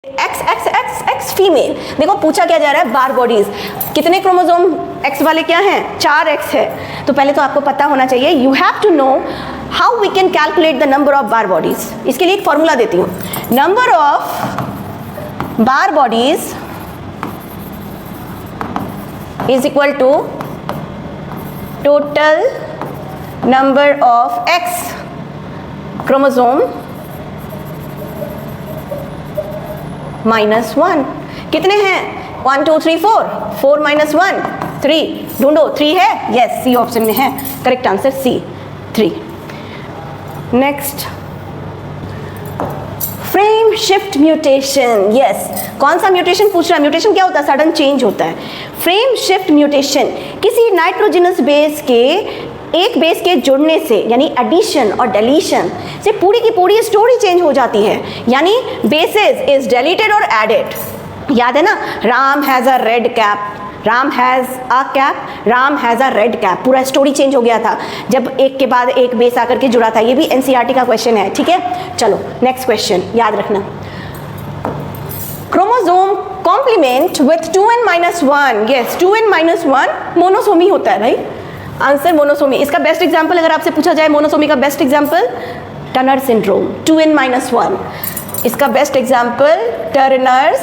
X x x x female. देखो पूछा क्या जा रहा है, बार बॉडीज। कितने क्रोमोसोम एक्स वाले क्या हैं? 4 एक्स है। तो पहले तो आपको पता होना चाहिए, you have to know how we can calculate the number of Barr bodies. इसके लिए एक फॉर्मूला देती हूँ, number of Barr bodies is equal to total number of X chromosome -1। कितने हैं? 1 2 3 4, 4 - 1 3। ढूंढो, 3 है? यस, सी ऑप्शन में है। Correct answer C, 3। Next, frame shift mutation. Yes, कौन सा म्यूटेशन पूछ रहा है? म्यूटेशन क्या होता है? सडन चेंज होता है। फ्रेम शिफ्ट म्यूटेशन किसी नाइट्रोजनस बेस के एक बेस के जुड़ने से, यानी एडिशन और डिलीशन से पूरी की पूरी स्टोरी चेंज हो जाती है। यानी बेसिस इज डिलीटेड और एडेड। याद है ना, Ram has a red cap, Ram has a cap, Ram has a red cap. पूरा स्टोरी चेंज हो गया था जब एक के बाद एक बेस आकर के जुड़ा था। ये भी एनसीईआरटी का क्वेश्चन है, ठीक है। चलो नेक्स्ट क्वेश्चन याद रखना, chromosome complement with 2n-1। Yes, 2n-1 monosomy होता है भाई। Answer monosomy. इसका बेस्ट एग्जांपल अगर आपसे पूछा जाए मोनोसोमी का best example, Turner syndrome, 2n-1। इसका बेस्ट एग्जांपल टर्नर्स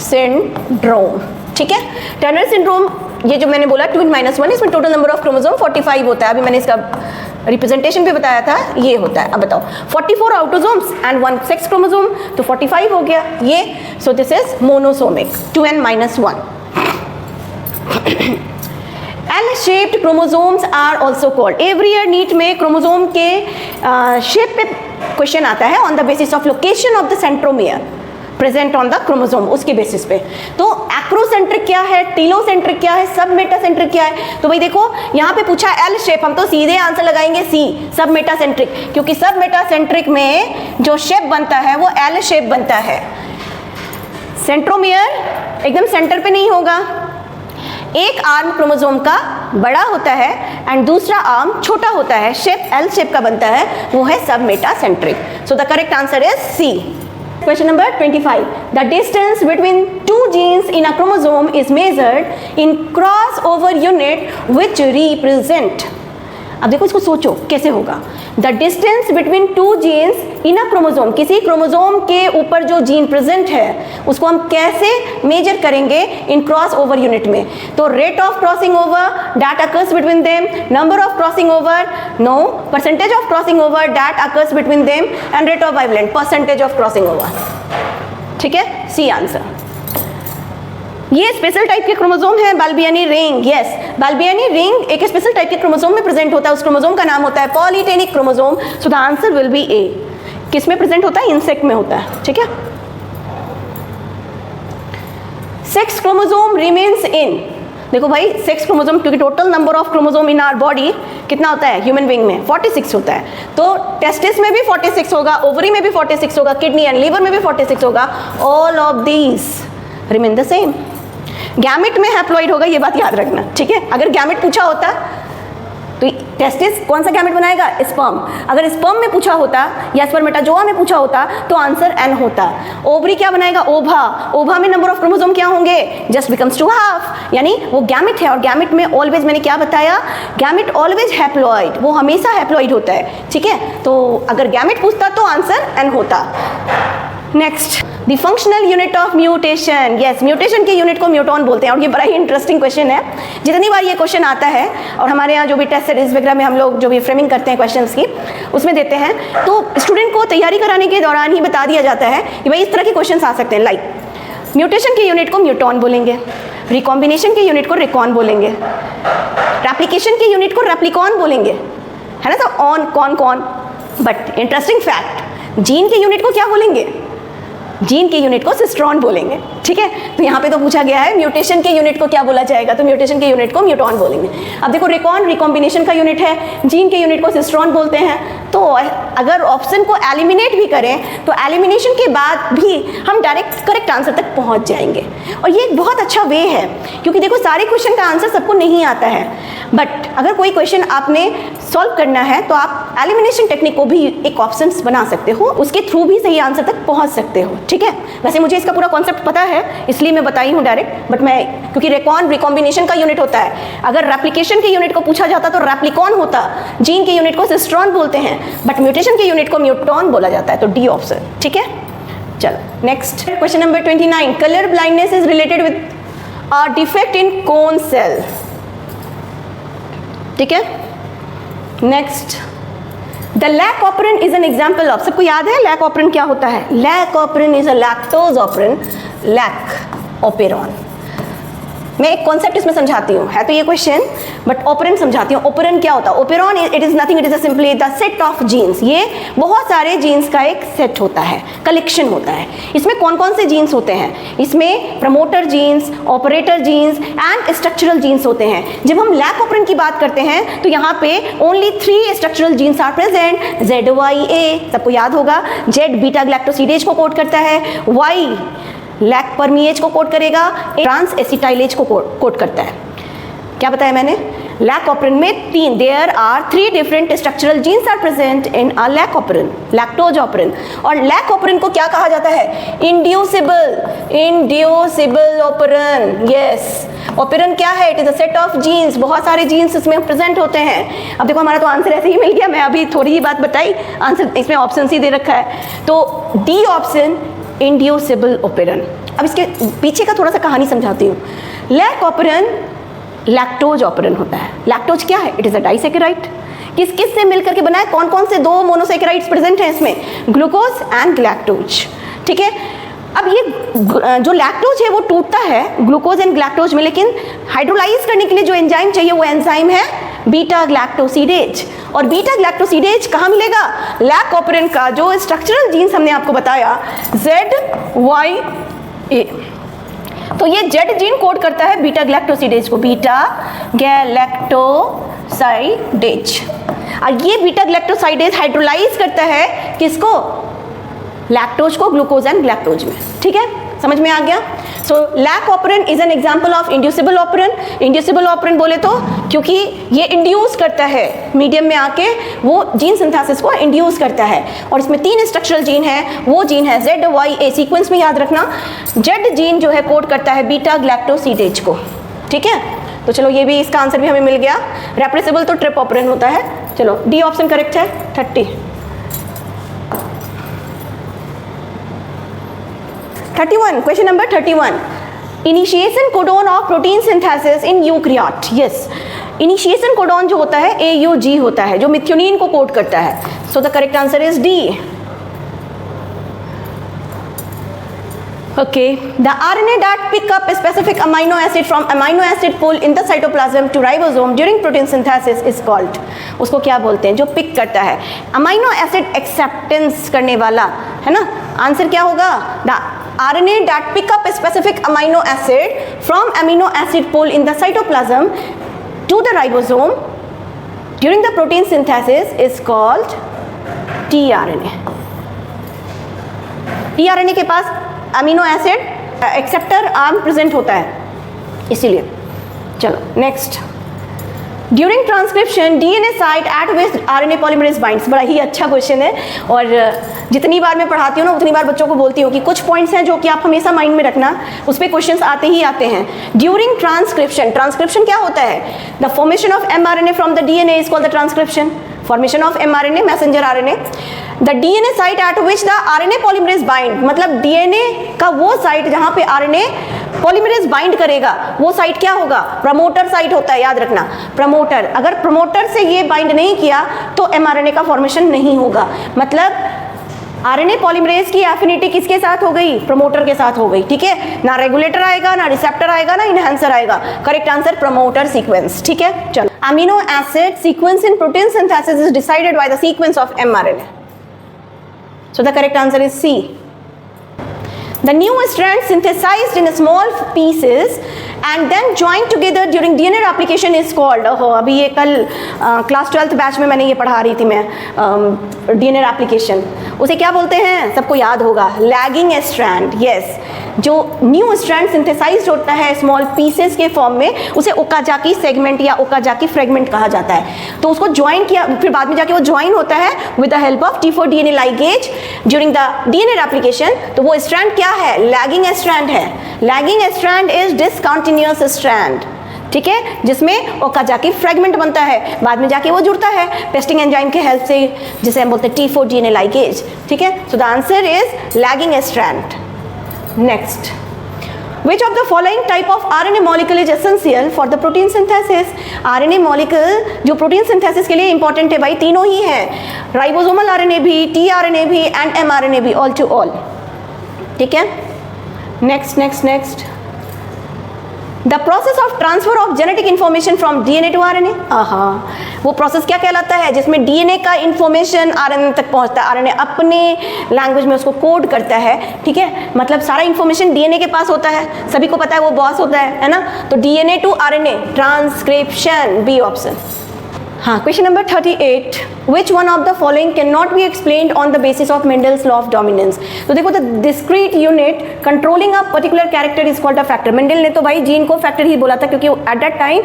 सिंड्रोम, ठीक है। टर्नर सिंड्रोम, ये जो मैंने बोला 2n-1, इसमें टोटल नंबर ऑफ क्रोमोसोम 45 होता है। अभी मैंने इसका रिप्रेजेंटेशन भी बताया था, ये होता है। अब बताओ, 44 ऑटोसोम्स एंड 1 सेक्स क्रोमोसोम, तो 45 हो गया ये। So this is monosomic, 2n-1। L-shaped chromosomes are also called। Every year NEET में क्रोमोसोम के शेप पे क्वेश्चन आता है on the basis of location of the centromere present on the chromosome, उसके बेसिस पे। तो एक्रोसेंट्रिक क्या है, टीलोसेंट्रिक क्या है, सब मेटासेंट्रिक क्या है? तो भाई देखो यहाँ पे पूछा एल शेप, हम तो सीधे आंसर लगाएंगे सी, सब मेटासेंट्रिक, क्योंकि सब मेटासेंट्रिक में जो शेप बनता है वो एल शेप बनता है। सेंट्रोमियर एकदम सेंटर पे नहीं होगा, एक आर्म क्रोमोसोम का बड़ा होता है एंड दूसरा आर्म छोटा होता है, शेप एल शेप का बनता है, वो है submetacentric. So the correct answer is C. Question number 25. The distance between two genes in a chromosome is measured in crossover unit which represent। अब देखो इसको सोचो कैसे होगा। The distance between two genes in a chromosome, किसी chromosome के ऊपर जो जीन प्रेजेंट है उसको हम कैसे मेजर करेंगे इन क्रॉस ओवर यूनिट में? तो rate of crossing over that occurs between them, number of crossing over no, percentage of crossing over that occurs between them and rate of bivalent, percentage of crossing over, ठीक है, C answer. ये special type के chromosome है Balbiani ring. Yes, Balbiani ring एक special type के chromosome में present होता है, उस क्रोमोसोम का नाम होता है polytene chromosome. So the answer will B ए। किस में प्रेजेंट होता है? इंसेक्ट में होता है, ठीक है। सेक्स क्रोमोसोम रिमेन्स इन, देखो भाई सेक्स क्रोमोसोम, क्योंकि total number of chromosome in our body कितना होता है ह्यूमन बीइंग में? 46 होता है। तो टेस्टिस में भी 46 होगा, ओवरी में भी 46 होगा, किडनी एंड लीवर में भी 46 होगा। All of these remain the same. Gamete में हैप्लॉइड होगा, ये बात याद रखना, ठीक है। अगर गैमेट पूछा होता तो टेस्टिस कौन सा गैमेट बनाएगा? स्पर्म। अगर स्पर्म में पूछा होता या स्पर्मेटाजोआ में पूछा होता तो आंसर एन होता। ओवरी क्या बनाएगा? ओवा। ओवा में नंबर ऑफ क्रोमोसोम क्या होंगे? जस्ट बिकम्स टू हाफ, यानी वो गैमेट है। और गैमेट में ऑलवेज, मैंने क्या बताया, गैमेट ऑलवेज हैप्लॉइड, वो हमेशा हैप्लॉइड होता है, ठीक है। तो अगर गैमेट पूछता तो आंसर एन होता। Next, the functional unit of mutation. Yes, mutation के यूनिट को म्यूटॉन बोलते हैं। और ये बड़ा ही इंटरेस्टिंग क्वेश्चन है, जितनी बार ये क्वेश्चन आता है और हमारे यहाँ जो भी टेस्ट सीरीज वगैरह में हम लोग जो भी फ्रेमिंग करते हैं क्वेश्चंस की, उसमें देते हैं, तो स्टूडेंट को तैयारी कराने के दौरान ही बता दिया जाता है कि भाई इस तरह के क्वेश्चन आ सकते हैं। लाइक म्यूटेशन के यूनिट को म्यूटॉन बोलेंगे, रिकॉम्बिनेशन के यूनिट को रिकॉन बोलेंगे, रेप्लिकेशन के यूनिट को रेप्लिकॉन बोलेंगे, है ना। तो ऑन कॉन कॉन। बट इंटरेस्टिंग फैक्ट, जीन के यूनिट को क्या बोलेंगे? जीन के यूनिट को सिस्ट्रॉन बोलेंगे, ठीक है। तो यहाँ पे तो पूछा गया है म्यूटेशन के यूनिट को क्या बोला जाएगा, तो म्यूटेशन के यूनिट को म्यूटॉन बोलेंगे। अब देखो रिकॉन रिकॉम्बिनेशन का यूनिट है, जीन के यूनिट को सिस्ट्रॉन बोलते हैं। तो अगर ऑप्शन को एलिमिनेट भी करें तो एलिमिनेशन के बाद भी हम डायरेक्ट करेक्ट आंसर तक पहुँच जाएंगे। और ये एक बहुत अच्छा वे है, क्योंकि देखो सारे क्वेश्चन का आंसर सबको नहीं आता है, बट अगर कोई क्वेश्चन आपने सॉल्व करना है तो आप एलिमिनेशन टेक्निक को भी एक ऑप्शन बना सकते हो, उसके थ्रू भी सही आंसर तक पहुंच सकते हो। ठीक है, वैसे मुझे इसका पूरा कॉन्सेप्ट पता है इसलिए मैं बताई हूँ डायरेक्ट, बट मैं क्योंकि रेकॉन रिकॉम्बिनेशन का यूनिट होता है, अगर रेप्लिकेशन के यूनिट को पूछा जाता तो रेप्लिकॉन होता, जीन के यूनिट को सिस्ट्रॉन बोलते हैं, बट म्यूटेशन के यूनिट को म्यूटॉन बोला जाता है, तो डी ऑप्शन। ठीक है, चलो next question number 29, colour blindness is related with a defect in cone cell. ठीक है, next the lac operon is an example of, सबको याद है लैक ऑपरेंट क्या होता है? Lac operon is a lactose operon, lac operon. मैं एक कॉन्सेप्ट इसमें समझाती हूँ, है तो ये क्वेश्चन, बट ऑपरेंट समझाती हूँ। ऑपरेंट क्या होता है? Operon it is nothing, it is simply the set of genes. ये बहुत सारे जीन्स का एक सेट होता है, कलेक्शन होता है। इसमें कौन कौन से जीन्स होते हैं? इसमें promoter genes, operator genes and structural genes होते हैं। जब हम लैक ऑपरेंट की बात करते हैं तो यहाँ पे only 3 structural genes are present, ZYA, सबको याद होगा, Z बीटा ग्लैक्टोसिडेज को कोड करता है, Y लैक परमिएज को कोड करेगा, ट्रांस एसिटाइलेज को कोड करता है। क्या बताया मैंने? लैक ऑपरेंट में there are 3 different structural genes are present in a lac operon, lactose operon. और लैक ऑपरेंट को क्या कहा जाता है? Inducible operand. यस, ऑपरेंट क्या है? It is a set of genes, बहुत सारे जीन्स इसमें प्रेजेंट होते हैं। अब देखो हमारा तो आंसर ऐसे ही मिल गया, मैं अभी थोड़ी ही बात बताई, आंसर इसमें ऑप्शन ही दे रखा है, तो डी ऑप्शन, इंड्यूसिबल ऑपरेंट। अब इसके पीछे का थोड़ा सा कहानी समझाती हूँ। लैक ऑपरेंट लैक्टोज ऑपरेंट होता है। लैक्टोज क्या है? It is a disaccharide. किस किस से मिलकर के बना है? कौन कौन से 2 मोनोसेकेराइड्स प्रेजेंट हैं इसमें? Glucose and galactose. ठीक है, अब ये जो लैक्टोज है वो टूटता है ग्लूकोज एंड ग्लैक्टोज में, लेकिन हाइड्रोलाइज करने के लिए जो एंजाइम चाहिए वो एंजाइम है बीटा ग्लैक्टोसिडेज। और बीटा ग्लैक्टोसिडेज कहाँ मिलेगा? लैक ऑपरेंट का जो स्ट्रक्चरल जीन्स हमने आपको बताया ZYA, तो ये Z जीन कोड करता है बीटा ग्लैक्टोसिडेज को, बीटा गैलेक्टोसाइडेज। और ये बीटा ग्लैक्टोसाइडेज हाइड्रोलाइज करता है किसको? लैक्टोज को ग्लूकोज एंड ग्लैक्टोज में। ठीक है, समझ में आ गया? So lac operon is an example of inducible operon. Inducible operon बोले तो क्योंकि ये इंड्यूस करता है, मीडियम में आके वो जीन सिंथेसिस को इंड्यूस करता है। और इसमें 3 स्ट्रक्चरल जीन है, वो जीन है ZYA, सीक्वेंस में याद रखना। Z जीन जो है कोड करता है बीटा ग्लैक्टोसिडेज को। ठीक है, तो चलो ये भी, इसका आंसर भी हमें मिल गया। रेप्रेसिबल तो ट्रिप ऑपरेंट होता है। चलो डी ऑप्शन करेक्ट है। 31, question number 31, initiation codon of protein synthesis in eukaryote. Yes, initiation codon जो होता है AUG होता है, जो मिथ्योनिन को कोड करता है। सो the correct answer is D. Okay, the RNA that pick up a specific amino acid from amino acid pool in the cytoplasm to ribosome during protein synthesis is called, उसको क्या बोलते हैं? जो pick करता है, amino acid acceptance करने वाला, है ना? आंसर क्या होगा? The RNA that pick up a specific amino acid from amino acid pool in the cytoplasm to the ribosome during the protein synthesis is called tRNA. tRNA के पास amino acid acceptor arm present होता है, इसीलिए। चलो next, during transcription DNA site at which RNA polymerase binds. बड़ा ही अच्छा question है, और जितनी बार मैं पढ़ाती हूँ ना उतनी बार बच्चों को बोलती हूँ कि कुछ पॉइंट्स हैं जो कि आप हमेशा माइंड में रखना, उस पर क्वेश्चंस आते ही आते हैं। ड्यूरिंग ट्रांसक्रिप्शन, ट्रांसक्रिप्शन क्या होता है? The formation of mRNA from the DNA is called the transcription. Formation of mRNA, messenger RNA। The DNA site at which the RNA polymerase bind, मतलब DNA का वो साइट जहाँ पे RNA पॉलीमरेज बाइंड करेगा, वो साइट क्या होगा? Promoter site होता है, याद रखना, प्रमोटर। अगर प्रमोटर से ये बाइंड नहीं किया तो mRNA का फॉर्मेशन नहीं होगा। मतलब RNA पॉलीमरेज की एफिनिटी किसके साथ हो गई? प्रमोटर के साथ हो गई। ठीक है, ना रेगुलेटर आएगा, ना रिसेप्टर आएगा, ना इनहेंसर आएगा। Correct answer promoter sequence. ठीक है, चलो, amino acid sequence in protein synthesis is decided by the sequence of mRNA. So the correct answer is C. The new strand synthesized in small pieces and then joined together during DNA replication is called, अभी ये कल class 12th batch में मैंने ये पढ़ा रही थी मैं, DNA replication, उसे क्या बोलते हैं, सबको याद होगा, लैगिंग स्ट्रैंड। यस, जो न्यू स्ट्रैंड सिंथेसाइज्ड होता है स्मॉल पीसेस के फॉर्म में, उसे ओकाजाकी सेगमेंट या ओकाजाकी फ्रेगमेंट कहा जाता है। तो उसको ज्वाइन किया, फिर बाद में जाके वो ज्वाइन होता है with the help of T4 DNA ligase during the DNA replication. तो वो स्ट्रैंड क्या है, लैगिंग स्ट्रैंड है। Lagging strand is discontinuous strand, ठीक है, जिसमें ओकाजाकी फ्रेगमेंट बनता है, बाद में जाके वो जुड़ता है पेस्टिंग एंजाइम के हेल्प से, जिसे हम बोलते हैं T4 DNA लाइगेज, ठीक है। सो the answer is lagging strand. Next, which of the following type of RNA molecule is essential for the protein synthesis? RNA molecule जो प्रोटीन सिंथेसिस के लिए इंपॉर्टेंट है भाई, तीनों ही है, राइबोसोमल RNA भी, tRNA भी एंड mRNA भी, ऑल टू ऑल, ठीक है। Next next next, the process of transfer of genetic information from DNA to RNA। वो प्रोसेस क्या कहलाता है, जिसमें DNA का इंफॉर्मेशन RNA तक पहुंचता है, RNA अपने लैंग्वेज में उसको कोड करता है, ठीक है, मतलब सारा इंफॉर्मेशन DNA के पास होता है, सभी को पता है वो बॉस होता है ना। तो DNA to RNA transcription, B option. हाँ, question number 38, which one of the following can not be explained on the basis of Mendel's law of dominance. तो देखो, the discrete unit controlling a particular character is called a factor. Mendel ने तो भाई gene को factor ही बोला था, क्योंकि at that time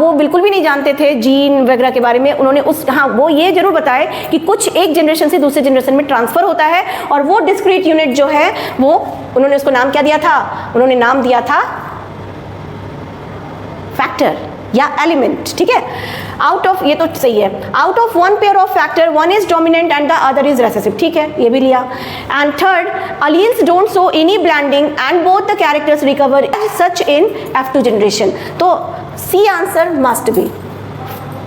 वो बिल्कुल भी नहीं जानते थे जीन वगैरह के बारे में। उन्होंने वो ये जरूर बताए कि कुछ एक जनरेशन से दूसरे जनरेशन में ट्रांसफर होता है, और वो डिस्क्रीट यूनिट जो है वो उन्होंने उसको नाम क्या दिया था, उन्होंने नाम दिया था फैक्टर या एलिमेंट, ठीक है। आउट ऑफ, ये तो सही है, out of one pair of factor one is dominant and the other is recessive, ठीक है, ये भी लिया। And third, alleles don't show any blending and both the characters recover such in F2 generation. तो C answer must be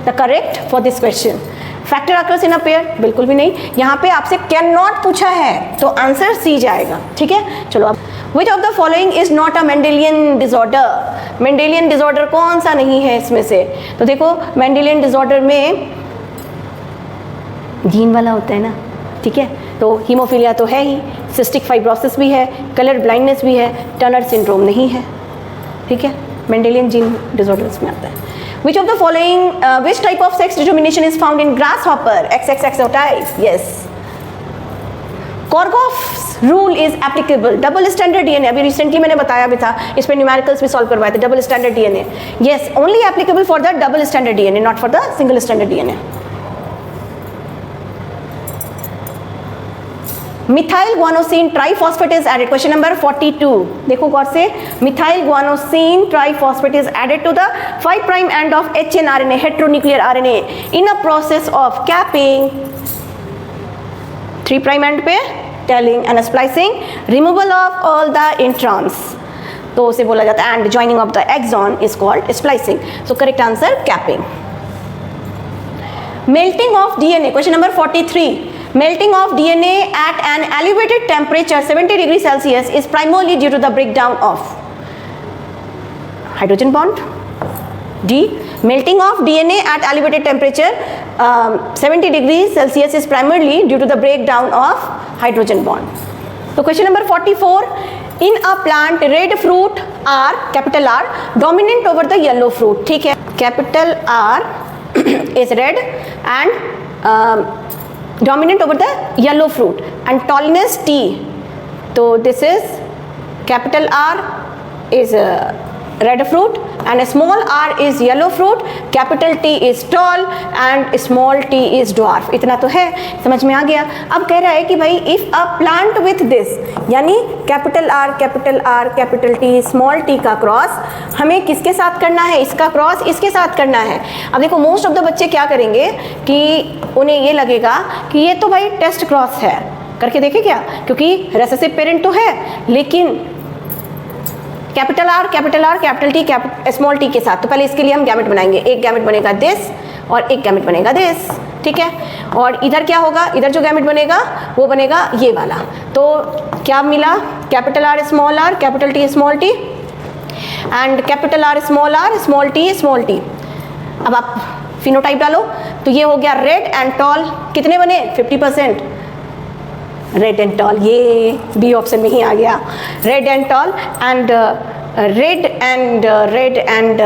the correct for this question. Factor occurs in a pair, बिल्कुल भी नहीं, यहाँ पे आपसे कैन नॉट पूछा है, तो आंसर सी जाएगा, ठीक है। चलो अब, which of the following is not a Mendelian disorder. Mendelian disorder कौन सा नहीं है इसमें से, तो देखो मेंडेलियन डिसऑर्डर में जीन वाला होता है ना, ठीक है, तो हीमोफीलिया तो है ही, सिस्टिक फाइब्रोसिस भी है, कलर ब्लाइंडनेस भी है, टर्नर सिंड्रोम नहीं है, ठीक है, मेंडेलियन जीन डिसऑर्डर्स में आता है। Which of the following, which type of sex determination is found in grasshopper? XXX type, yes. Korgoff's rule is applicable. Double standard DNA, अभी recently मैंने बताया भी था, इस पे न्यूमेरिकल्स भी सॉल्व करवाए थे। Double standard DNA, yes, only applicable for the double standard DNA, not for the single standard DNA. Methyl guanosine triphosphate is added, question number 42, देखो गौर से, methyl guanosine triphosphate is added to the 5 prime end of HNRNA, heteronuclear RNA, in a process of capping 3 prime end पे tailing and splicing, removal of all the introns, तो उसे बोला जाता है, and joining of the exon is called splicing. So correct answer capping. Melting of DNA, question number 43, melting of DNA at an elevated temperature 70 degrees Celsius is primarily due to the breakdown of hydrogen bond. D, melting of DNA at elevated temperature 70 degrees Celsius is primarily due to the breakdown of hydrogen bond. So question number 44, in a plant red fruit are, capital R, dominant over the yellow fruit, ठीक है, capital R is red and dominant over the yellow fruit, and tallness T, so this is capital R is red fruit and small r is yellow fruit, capital T is tall and small t is dwarf। इतना तो है, समझ में आ गया। अब कह रहा है कि भाई if a plant with this, यानी capital R capital T small t का क्रॉस हमें किसके साथ करना है, इसका क्रॉस इसके साथ करना है। अब देखो मोस्ट ऑफ द बच्चे क्या करेंगे कि उन्हें ये लगेगा कि ये तो भाई टेस्ट क्रॉस है, करके देखे क्या, क्योंकि रेसेसिव पेरेंट तो है, लेकिन capital R capital T small t के साथ, तो पहले इसके लिए हम गैमेट बनाएंगे, एक गैमेट बनेगा दिस और एक गैमेट बनेगा दिस, ठीक है, और इधर क्या होगा, इधर जो गैमेट बनेगा वो बनेगा ये वाला। तो क्या मिला, capital R capital T small t and capital R small t। अब आप फिनोटाइप डालो, तो ये हो गया रेड एंड टॉल, कितने बने 50%, रेड एंड टॉल, ये बी ऑप्शन में ही आ गया, red and tall and red and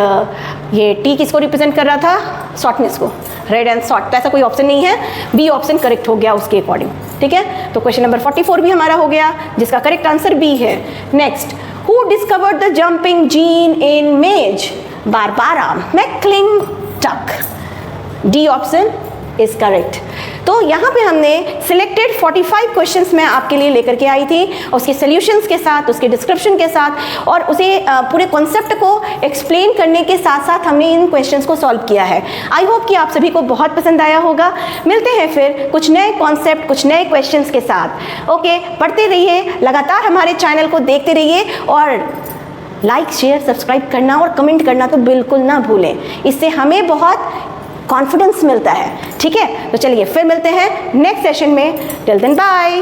ये टी किसको रिप्रेजेंट कर रहा था, शॉर्टनेस को, रेड एंड शॉर्ट, तो ऐसा कोई ऑप्शन नहीं है, बी ऑप्शन करेक्ट हो गया उसके अकॉर्डिंग, ठीक है। तो क्वेश्चन नंबर 44 भी हमारा हो गया, जिसका करेक्ट आंसर बी है। Next, who discovered the jumping gene in maize, Barbara McClintock, D option is correct. तो यहाँ पे हमने सिलेक्टेड 45 क्वेश्चंस मैं आपके लिए लेकर के आई थी, उसके सॉल्यूशंस के साथ, उसके डिस्क्रिप्शन के साथ, और उसे पूरे कॉन्सेप्ट को एक्सप्लेन करने के साथ साथ हमने इन क्वेश्चंस को सॉल्व किया है। आई होप कि आप सभी को बहुत पसंद आया होगा। मिलते हैं फिर कुछ नए कॉन्सेप्ट, कुछ नए क्वेश्चंस के साथ। ओके, पढ़ते रहिए, लगातार हमारे चैनल को देखते रहिए, और लाइक, शेयर, सब्सक्राइब करना और कमेंट करना तो बिल्कुल ना भूलें, इससे हमें बहुत कॉन्फिडेंस मिलता है, ठीक है। तो चलिए फिर मिलते हैं नेक्स्ट सेशन में, टिल देन बाय।